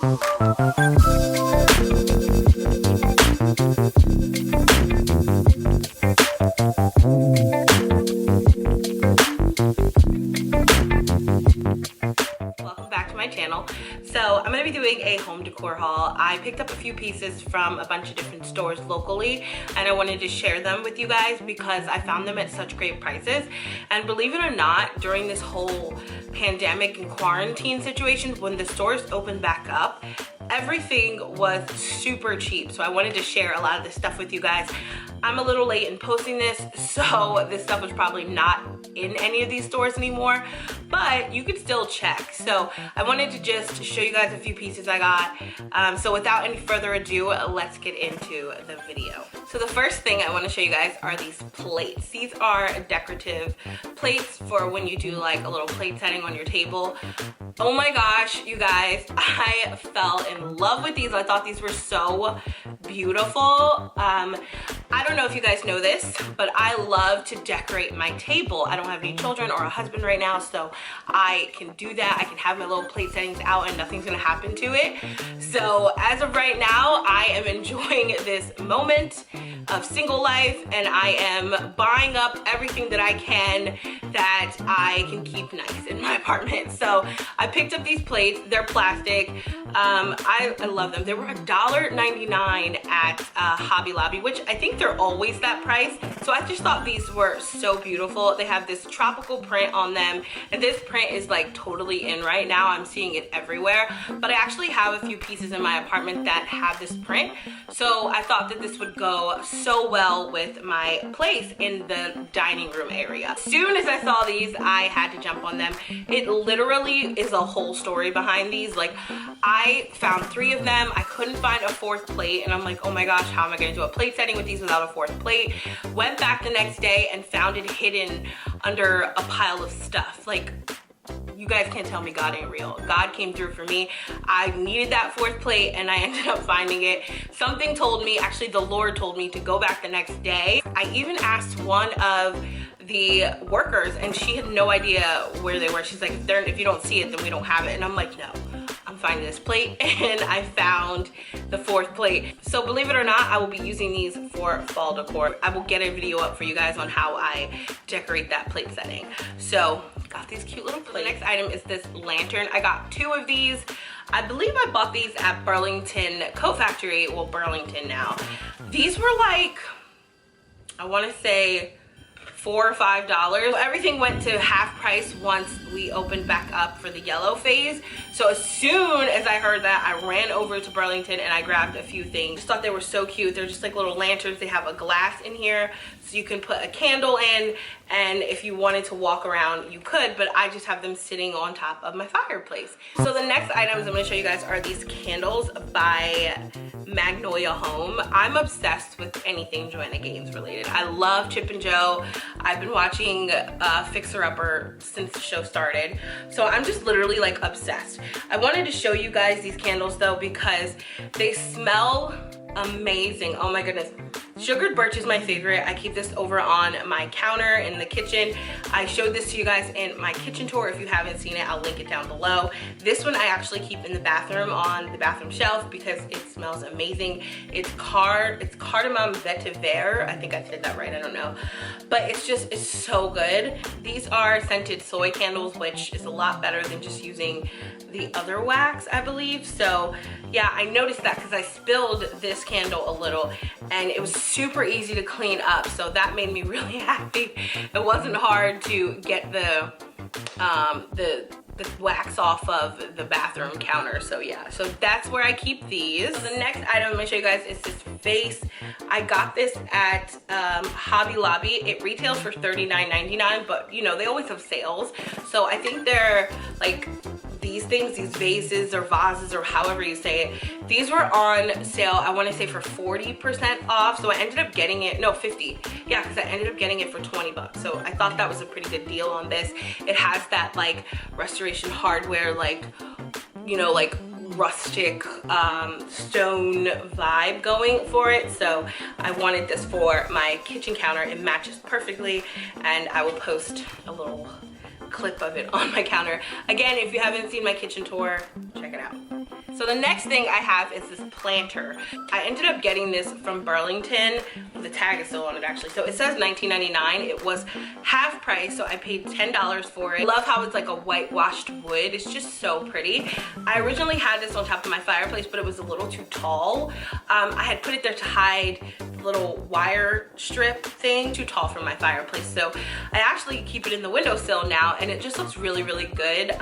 Back to my channel. So I'm going to be doing a home decor haul. I picked up a few pieces from a bunch of different stores locally, and I wanted to share them with you guys because I found them at such great prices. And believe it or not, during this whole pandemic and quarantine situation, when the stores opened back up, everything was super cheap. So I wanted to share a lot of this stuff with you guys. I'm a little late in posting this, so this stuff is probably not in any of these stores anymore, but you could still check. So I wanted to just show you guys a few pieces I got. So without any further ado, let's get into the video. So the first thing I want to show you guys are these plates. These are decorative plates for when you do like a little plate setting on your table. Oh my gosh, you guys, I fell in love with these. I thought these were so beautiful. I don't know if you guys know this, but I love to decorate my table. I don't have any children or a husband right now, so I can do that. I can have my little plate settings out and nothing's gonna happen to it. So as of right now, I am enjoying this moment of single life, and I am buying up everything that I can that I can keep nice in my apartment. So I picked up these plates. They're plastic. I love them. They were $1.99 at Hobby Lobby, which I think they're always that price. So I just thought these were so beautiful. They have this tropical print on them, and this print is like totally in right now. I'm seeing it everywhere, but I actually have a few pieces in my apartment that have this print. So I thought that this would go so well with my place in the dining room area. As soon as I saw these, I had to jump on them. It literally is a whole story behind these. Like, I found 3 of them. I couldn't find a 4th plate, and I'm like, oh my gosh, how am I gonna do a plate setting with these without a 4th plate? Went back the next day and found it hidden under a pile of stuff. Like, you guys can't tell me God ain't real. God came through for me. I needed that 4th plate and I ended up finding it. Something told me, actually the Lord told me to go back the next day. I even asked one of the workers and she had no idea where they were. She's like, if you don't see it, then we don't have it. And I'm like, no, I'm finding this plate, and I found the 4th plate. So believe it or not, I will be using these for fall decor. I will get a video up for you guys on how I decorate that plate setting. So got these cute little plates. The next item is this lantern. I got 2 of these. I believe I bought these at Burlington Coat Factory. Well, Burlington now. These were like, I want to say $4 or $5. Everything went to half price once we opened back up for the yellow phase. So as soon as I heard that, I ran over to Burlington and I grabbed a few things. Just thought they were so cute. They're just like little lanterns. They have a glass in here so you can put a candle in, and if you wanted to walk around, you could, but I just have them sitting on top of my fireplace. So the next items I'm gonna show you guys are these candles by Magnolia Home. I'm obsessed with anything Joanna Gaines related. I love Chip and Jo. I've been watching Fixer Upper since the show started, so I'm just literally like obsessed. I wanted to show you guys these candles though because they smell amazing. Oh my goodness. Sugared birch is my favorite. I keep this over on my counter in the kitchen. I showed this to you guys in my kitchen tour. If you haven't seen it, I'll link it down below. This one I actually keep in the bathroom on the bathroom shelf because it smells amazing. It's cardamom vetiver. I think I said that right, I don't know. But it's so good. These are scented soy candles, which is a lot better than just using the other wax, I believe. So yeah, I noticed that because I spilled this candle a little and it was super easy to clean up, so that made me really happy. It wasn't hard to get the wax off of the bathroom counter. So yeah, so that's where I keep these. So the next item I'm gonna show you guys is this vase. I got this at Hobby Lobby. It retails for $39.99, but you know, they always have sales. So I think they're like these things, these vases or vases or however you say it, these were on sale, I want to say for 40% off. So I ended up getting it, no, 50. Yeah, because I ended up getting it for 20 bucks. So I thought that was a pretty good deal on this. It has that like restoration hardware, like, you know, like rustic stone vibe going for it. So I wanted this for my kitchen counter. It matches perfectly, and I will post a little clip of it on my counter. Again, if you haven't seen my kitchen tour, check it out. So the next thing I have is this planter. I ended up getting this from Burlington. The tag is still on it actually. So it says $19.99. It was half price, so I paid $10 for it. I love how it's like a whitewashed wood. It's just so pretty. I originally had this on top of my fireplace, but it was a little too tall. I had put it there to hide the little wire strip thing, too tall for my fireplace. So I actually keep it in the windowsill now, and it just looks really, really good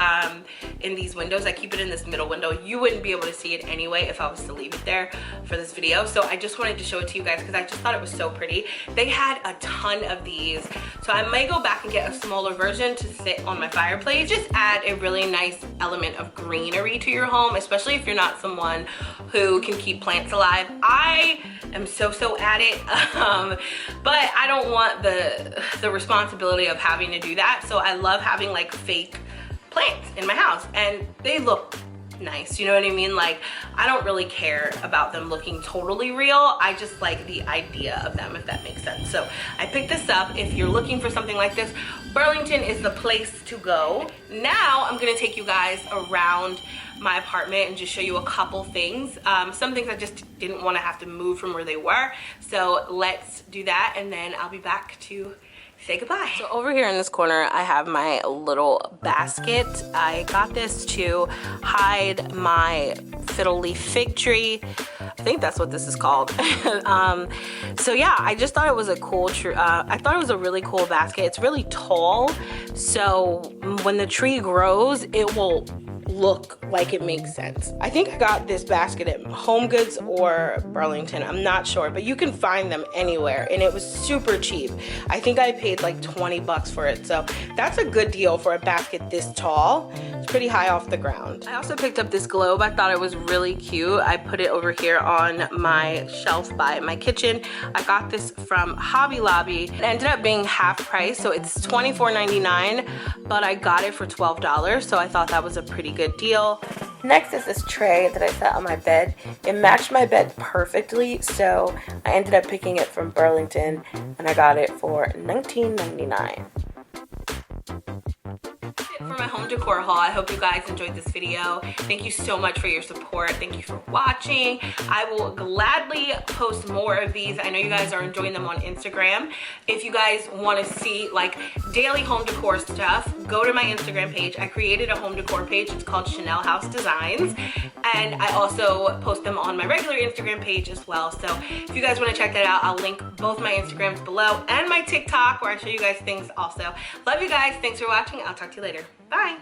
in these windows. I keep it in this middle window. You wouldn't be able to see it anyway if I was to leave it there for this video. So I just wanted to show it to you guys because I just thought it was so pretty. They had a ton of these. So I might go back and get a smaller version to sit on my fireplace. Just add a really nice element of greenery to your home, especially if you're not someone who can keep plants alive. I am so at it, but I don't want the responsibility of having to do that. So I love having like fake plants in my house, and they look nice, you know what I mean? Like, I don't really care about them looking totally real. I just like the idea of them, if that makes sense. So I picked this up. If you're looking for something like this, Burlington is the place to go. Now I'm gonna take you guys around my apartment and just show you a couple things. Some things I just didn't want to have to move from where they were. So let's do that, and then I'll be back to say goodbye. So over here in this corner, I have my little basket. I got this to hide my fiddle leaf fig tree. I think that's what this is called. So yeah, I just thought it was a cool tree. I thought it was a really cool basket. It's really tall, so when the tree grows, it will look like it makes sense. I think I got this basket at Home Goods or Burlington. I'm not sure, but you can find them anywhere, and it was super cheap. I think I paid like 20 bucks for it, so that's a good deal for a basket this tall. It's pretty high off the ground. I also picked up this globe. I thought it was really cute. I put it over here on my shelf by my kitchen. I got this from Hobby Lobby. It ended up being half price, so it's $24.99, but I got it for $12, so I thought that was a pretty good deal. Next is this tray that I set on my bed. It matched my bed perfectly, so I ended up picking it from Burlington, and I got it for $19.99. For my home decor haul. I hope you guys enjoyed this video. Thank you so much for your support. Thank you for watching. I will gladly post more of these. I know you guys are enjoying them on Instagram. If you guys want to see like daily home decor stuff, go to my Instagram page. I created a home decor page. It's called Chennel House Designs, and I also post them on my regular Instagram page as well. So if you guys want to check that out, I'll link both my Instagrams below and my TikTok where I show you guys things also. Love you guys. Thanks for watching. I'll talk to you later. Bye.